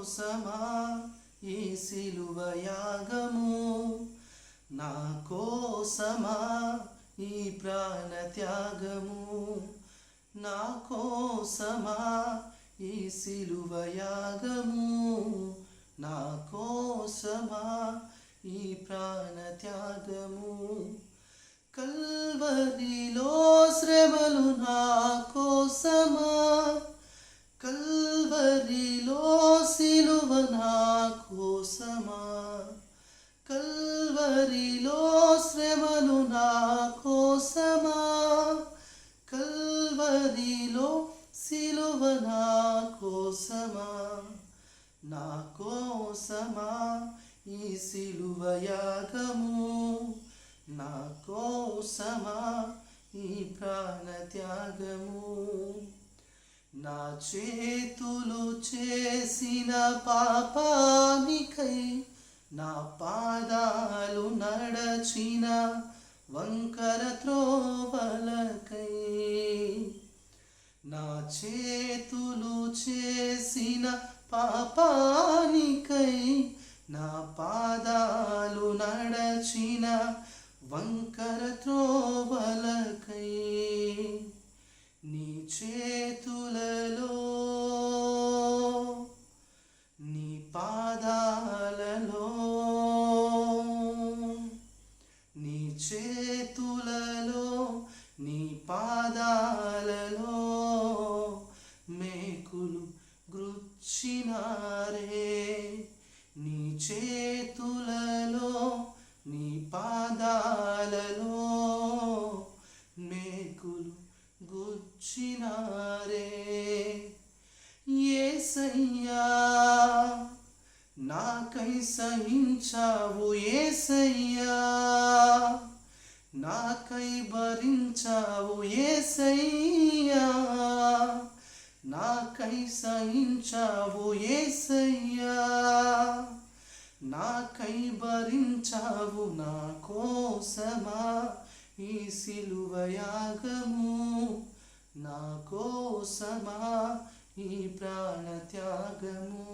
కోసమా ఈ సిలువ యాగము, నా కోసమా ఈ ప్రాణ త్యాగము, నా కోసమా ఈ సిలువ యాగము, నా కోసమా ఈ ప్రాణ త్యాగము. కల్వరిలో శ్రమలు నా కోసమా, కల్వరిలో సిలువ నా కోసమా, కల్వరిలో శ్రమలు నా కోసమా, కల్వరిలో సిలువ నా కోసమా, నా కోసమా ఈ సిలువ యాగము, నా కోసమా ఈ ప్రాణ త్యాగము. నా చేతులు చేసిన పాపానికై, నా పాదాలు నడచిన వంకర త్రోవలకై, నా చేతులు చేసిన పాపానికై, నా పాదాలు నడచిన వంకర త్రోవలకై, నీ చేతులలో నీ పాదాలలో, నీ చేతులలో నీ పాదాలలో మేకులు గుచ్చినారే, నీ చేతులలో నీ పాదాలలో మేకులు గుచ్చినారే. యేసయ్యా నాకై సహించావు, యేసయ్యా నాకై భరించావు, యేసయ్యా నాకై సహించావు, యేసయ్యా నాకై భరించావు, నా కోసమా ఈ సిలువ యాగము, నా కోసమా ఈ ప్రాణ త్యాగము.